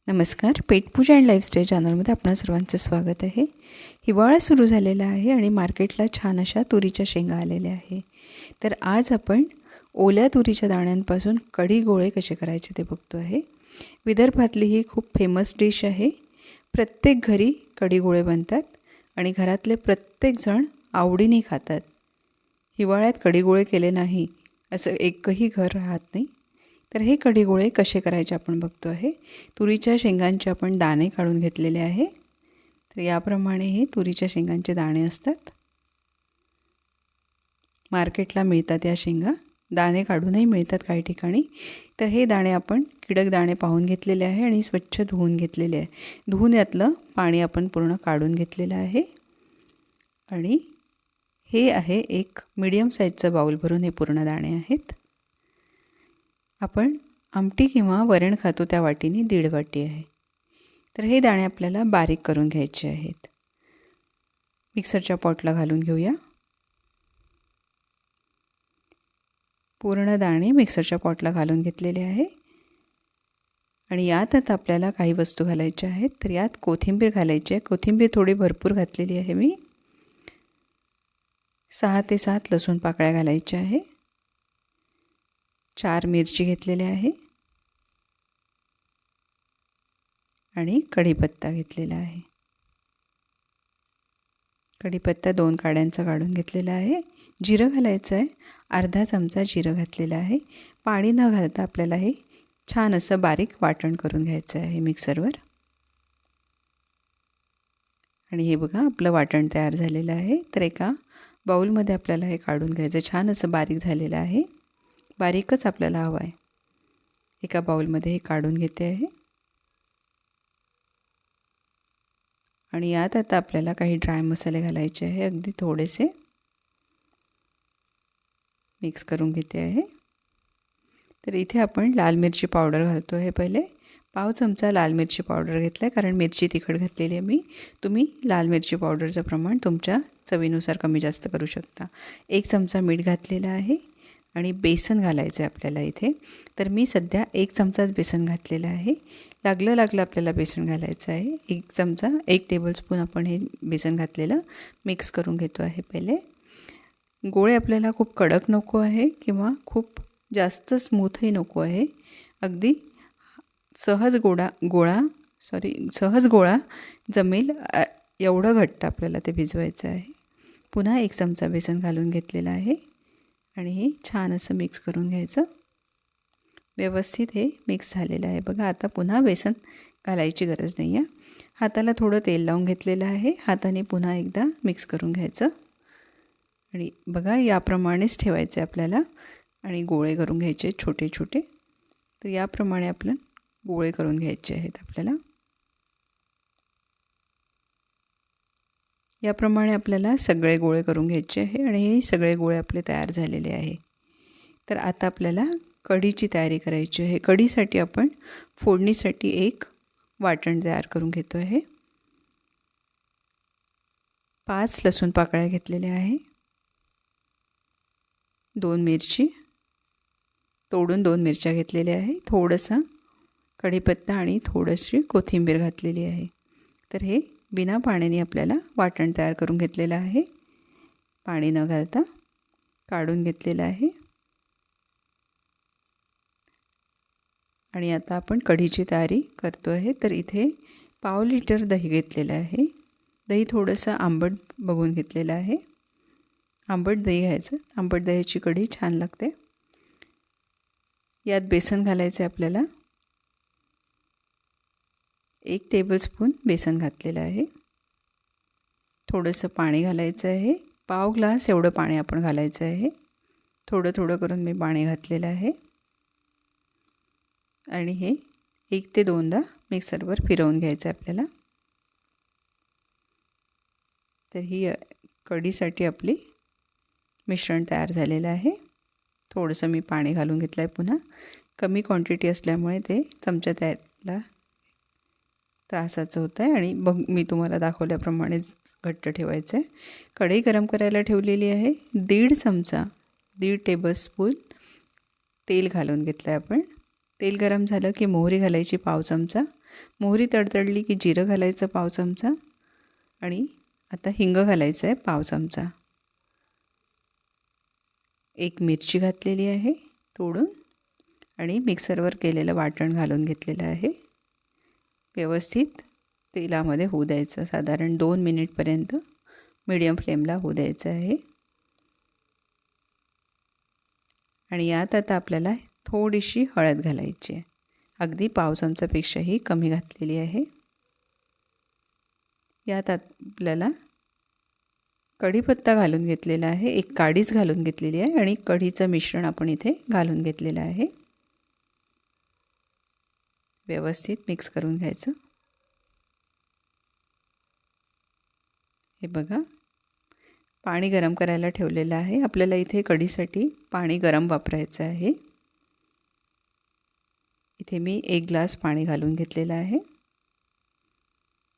नमस्कार. पेटपूजा and lifestyle चॅनलमध्ये आपणा सर्वांचं स्वागत आहे. हिवाळा सुरू झालेला आहे आणि मार्केटला छान अशा तुरीच्या शेंगा आलेल्या आहे. तर आज आपण ओल्या तुरीच्या दाण्यांपासून कढी गोळे कसे करायचे ते बघतो आहे. विदर्भातली ही खूप फेमस डिश आहे. प्रत्येक घरी कढी गोळे बनतात आणि घरातले प्रत्येकजण आवडीने खातात. हिवाळ्यात कढी गोळे केले नाही असं एकही घर राहत नाही. तर हे कढी गोळे कसे करायचे आपण बघतो आहे. तुरीच्या शेंगांचे आपण दाणे काढून घेतलेले आहे. तर याप्रमाणे हे तुरीच्या शेंगांचे दाणे असतात. मार्केटला मिळतात या शेंगा, दाणे काढूनही मिळतात काही ठिकाणी. तर हे दाणे आपण कीडक दाणे पाहून घेतलेले आहे आणि स्वच्छ धुवून घेतलेले आहे. धुवून यातलं पाणी आपण पूर्ण काढून घेतलेलं आहे. आणि हे आहे एक मीडियम साईजचं बाऊल भरून हे पूर्ण दाणे आहेत. आपण आमटी किंवा वरण खातो त्या वाटीने 1.5 वाटी आहे. तर हे दाणे आपल्याला बारीक करून घ्यायचे आहेत. मिक्सरच्या पॉटला घालून घेऊया. पूर्ण दाणे मिक्सरच्या पॉटला घालून घेतलेले आहे. आणि यात आता आपल्याला काही वस्तू घालायच्या आहेत. तर यात कोथिंबीर घालायची आहे. कोथिंबीर थोडी भरपूर घातलेली आहे मी. 6 ते 7 लसूण पाकळ्या घालायच्या आहे. 4 मिरची घेतलेल्या आहे आणि कढीपत्ता घेतलेला आहे. कढीपत्ता 2 काड्यांचा काढून घेतलेला आहे. जिरं घालायचं आहे. अर्धा चमचा जिरं घातलेलं आहे. पाणी न घालता आपल्याला हे छान असं बारीक वाटण करून घ्यायचं आहे मिक्सरवर. आणि हे बघा आपलं वाटण तयार झालेलं आहे. तर एका बाऊलमध्ये आपल्याला हे काढून घ्यायचं. छान असं बारीक झालेलं आहे. बारीकच आपल्याला हवं आहे. एका बाऊलमध्ये हे काढून घेते आहे. आणि यात आता आपल्याला काही ड्राय मसाले घालायचे आहे. अगदी थोडेसे मिक्स करून घेते आहे. तर इथे आपण लाल मिरची पावडर घालतो आहे. पहिले पाव चमचा लाल मिरची पावडर घेतला आहे, कारण मिरची तिखट घातलेली आहे मी. तुम्ही लाल मिरची पावडरचं प्रमाण तुमच्या चवीनुसार कमी जास्त करू शकता. 1 चमचा मीठ घातलेलं आहे. आणि बेसन घालायचं आहे आपल्याला इथे. तर मी सध्या 1 चमचाच बेसन घातलेलं आहे. लागलं आपल्याला बेसन घालायचं आहे. 1 चमचा 1 टेबलस्पून आपण हे बेसन घातलेलं मिक्स करून घेतो आहे. पहिले गोळे आपल्याला खूप कडक नको आहे किंवा खूप जास्त स्मूथही नको आहे. अगदी सहज गोळा जमेल एवढं घट्ट आपल्याला ते भिजवायचं आहे. पुन्हा 1 चमचा बेसन घालून घेतलेलं आहे. आणि हे छान असं मिक्स करून घ्यायचं. व्यवस्थित हे मिक्स झालेलं आहे. बघा आता पुन्हा बेसन घालायची गरज नाही आहे. हाताला थोडं तेल लावून घेतलेलं आहे. हाताने पुन्हा एकदा मिक्स करून घ्यायचं. आणि बघा याप्रमाणेच ठेवायचं आहे आपल्याला. आणि गोळे करून घ्यायचे छोटे छोटे. तर याप्रमाणे आपलं गोळे करून घ्यायचे आहेत आपल्याला. याप्रमाणे आपल्याला सगळे गोळे करून घ्यायचे आहे. आणि हे सगळे गोळे आपले तयार झालेले आहे. तर आता आपल्याला कढीची तयारी करायची आहे. कढीसाठी आपण फोडणीसाठी एक वाटण तयार करून घेतो आहे. 5 लसूण पाकळ्या घेतलेल्या आहे. 2 मिरची तोडून 2 मिरच्या घेतलेल्या आहे. थोडंसं कढीपत्ता आणि थोडीशी कोथिंबीर घातलेली आहे. तर हे बिना पाण्याने आपल्याला वाटण तयार करून घेतलेलं आहे. पाणी न घालता काढून घेतलेलं आहे. आणि आता आपण कढीची तयारी करतो आहे. तर इथे पाव लिटर दही घेतलेलं आहे. दही थोडंसं आंबट बघून घेतलेलं आहे. आंबट दही घ्यायचं. आंबट दह्याची कढी छान लागते. यात बेसन घालायचं आहे आपल्याला. 1 टेबलस्पून बेसन घातलेलं आहे. थोडंसं पाणी घालायचं आहे. पाव ग्लास एवढं पाणी आपण घालायचं आहे. थोडं थोडं करून मी पाणी घातलेलं आहे. आणि हे 1 ते 2दा मिक्सरवर फिरवून घ्यायचं आहे आपल्याला. तर ही कढीसाठी आपली मिश्रण तयार झालेलं आहे. थोडंसं मी पाणी घालून घेतलं आहे पुन्हा. कमी क्वांटिटी असल्यामुळे ते चमचा त्याला त्रासाचं होतं आहे. आणि मी तुम्हाला दाखवल्याप्रमाणेच घट्ट ठेवायचं आहे. कढई गरम करायला ठेवलेली आहे. 1.5 टेबलस्पून तेल घालून घेतलं आहे आपण. तेल गरम झालं की मोहरी घालायची पाव चमचा. मोहरी तडतडली की जिरं घालायचं पाव चमचा आणि आता हिंग घालायचं आहे पाव चमचा. एक मिरची घातलेली आहे तोडून आणि मिक्सरवर केलेलं वाटण घालून घेतलेलं आहे. व्यवस्थित तेलामध्ये होऊ द्यायचं. साधारण 2 मिनिटपर्यंत मीडियम फ्लेमला होऊ द्यायचं आहे. आणि यात आता आपल्याला थोडीशी हळद घालायची आहे. अगदी पाव चमचापेक्षाही कमी घातलेली आहे. यात आपल्याला कढीपत्ता घालून घेतलेला आहे. एक काडीच घालून घेतलेली आहे आणि कढीचं मिश्रण आपण इथे घालून घेतलेलं आहे. व्यवस्थित मिक्स करून घ्यायचं. हे बघा, पाणी गरम करायला ठेवलेलं आहे. आपल्याला इथे कढीसाठी पाणी गरम वापरायचं आहे. इथे मी 1 ग्लास पाणी घालून घेतलेलं आहे.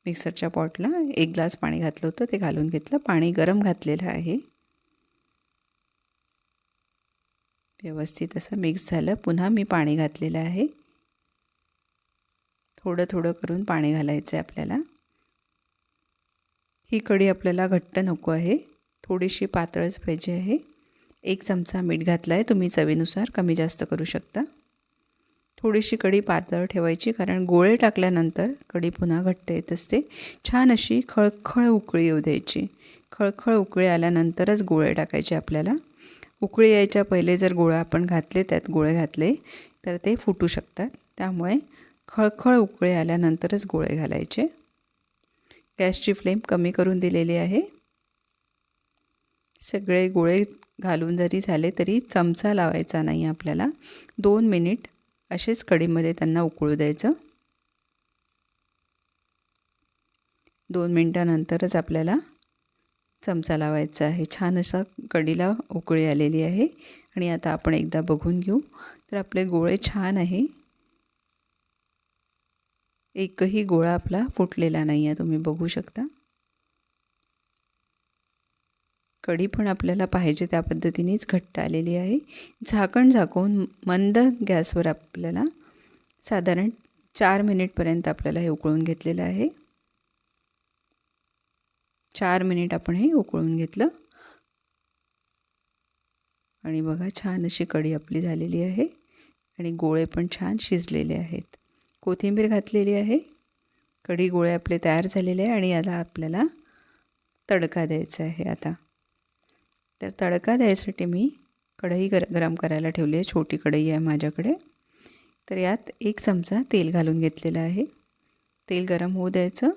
मिक्सरच्या पॉटला 1 ग्लास पाणी घातलं होतं, ते घालून घेतलं. पाणी गरम घातलेलं आहे. व्यवस्थित असं मिक्स झालं. पुन्हा मी पाणी घातलेलं आहे. थोडं थोडं करून पाणी घालायचं आहे आपल्याला. ही कढी आपल्याला घट्ट नको आहे, थोडीशी पातळच पाहिजे आहे. 1 चमचा मीठ घातलं आहे. तुम्ही चवीनुसार कमी जास्त करू शकता. थोडीशी कढी पातळ ठेवायची, कारण गोळे टाकल्यानंतर कढी पुन्हा घट्ट येत असते. छान अशी खळखळ उकळी येऊ द्यायची. खळखळ उकळी आल्यानंतरच गोळे टाकायचे आपल्याला. उकळी यायच्या पहिले जर गोळे आपण घातले, त्यात गोळे घातले तर ते फुटू शकतात. त्यामुळे खळखळ उकळी आल्यानंतरच गोळे घालायचे. गॅसची फ्लेम कमी करून दिलेली आहे. सगळे गोळे घालून जरी झाले तरी चमचा लावायचा नाही आपल्याला. 2 मिनिट असेच कढीमध्ये त्यांना उकळू द्यायचं. 2 मिनिटानंतरच आपल्याला चमचा लावायचा आहे. छान असा कढीला उकळी आलेली आहे. आणि आता आपण एकदा बघून घेऊ तर आपले गोळे छान आहे. एकही गोळा आपला फुटलेला नाही आहे, तुम्ही बघू शकता. कढी पण आपल्याला पाहिजे त्या पद्धतीनेच घट्ट आलेली आहे. झाकण झाकून मंद गॅसवर आपल्याला साधारण 4 मिनिटपर्यंत आपल्याला हे उकळून घेतलेलं आहे. 4 मिनिट आपण हे उकळून घेतलं आणि बघा, छान अशी कढी आपली झालेली आहे आणि गोळे पण छान शिजलेले आहेत. कोथिंबीर घातलेली आहे. कढी गोळे आपले तयार झालेले आहे आणि याला आपल्याला तडका द्यायचा आहे. आता तर तडका द्यायसाठी मी कढई गरम करायला ठेवली आहे. छोटी कढई आहे माझ्याकडे. तर यात 1 चमचा तेल घालून घेतलेलं आहे. तेल गरम होऊ द्यायचं.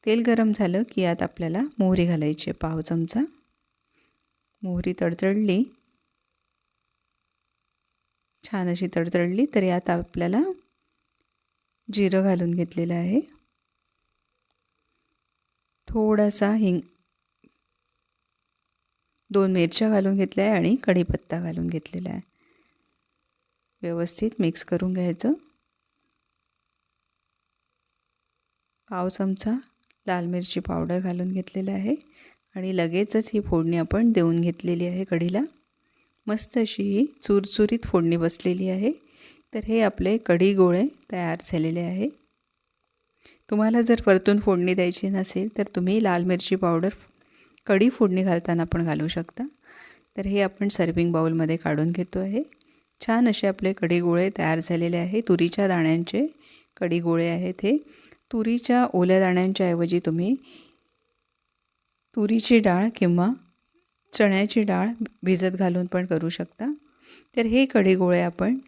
तेल गरम झालं की यात आपल्याला मोहरी घालायची आहे पाव चमचा. मोहरी तडतडली, छान अशी तडतडली तर यात आपल्याला जिरं घालून घेतलेलं आहे. थोडासा हिंग, 2 मिरच्या घालून घेतल्या आहे आणि कढीपत्ता घालून घेतलेला आहे. व्यवस्थित मिक्स करून घ्यायचं. पाव चमचा लाल मिरची पावडर घालून घेतलेला आहे आणि लगेचच ही फोडणी आपण देऊन घेतलेली आहे कढीला. मस्त अशी ही चुरचुरीत फोडणी बसलेली आहे. तर हे आपले कढी गोळे तयार झालेले आहे. तुम्हाला जर परतून फोडणी द्यायची नसेल तर तुम्ही लाल मिरची पावडर कढी फोडणी घालताना पण घालू शकता. तर हे आपण सर्विंग बाउलमध्ये काढून घेतो आहे. छान असे आपले कढी गोळे तयार झालेले आहे. तुरीच्या दाण्यांचे कढी गोळे आहेत हे. तुरीच्या ओल्या दाण्यांच्या ऐवजी तुम्ही तुरीची डाळ किंवा चण्याची डाळ भिजत घालून पण करू शकता. तर हे कढी गोळे आपण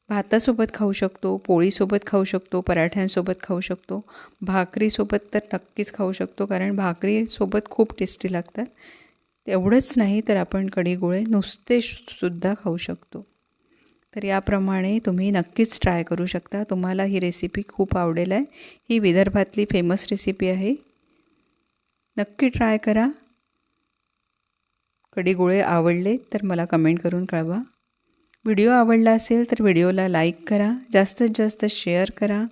भातासोबत खाऊ शकतो, पोळीसोबत खाऊ शकतो, पराठ्यांसोबत खाऊ शकतो, भाकरीसोबत तर नक्कीच खाऊ शकतो, कारण भाकरीसोबत खूप टेस्टी लागतात. एवढंच नाही तर आपण कढी गोळे नुसते सुद्धा खाऊ शकतो. तर याप्रमाणे तुम्ही नक्कीच ट्राय करू शकता. तुम्हाला ही रेसिपी खूप आवडेल आहे. ही विदर्भातली फेमस रेसिपी आहे. नक्की ट्राय करा. कढी गोळे आवडले तर मला कमेंट करून कळवा. व्हिडिओ आवडला असेल तर व्हिडिओला लाईक करा, जास्तीत जास्त शेअर करा.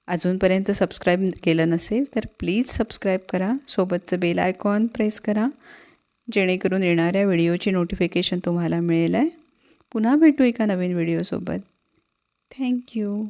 अजूनपर्यंत सबस्क्राईब केलं नसेल तर प्लीज सबस्क्राईब करा. सोबतचं बेल आयकॉन प्रेस करा, जेणेकरून येणाऱ्या व्हिडिओची नोटिफिकेशन तुम्हाला मिळेल आहे. पुन्हा भेटू एका नवीन व्हिडिओसोबत. थँक्यू.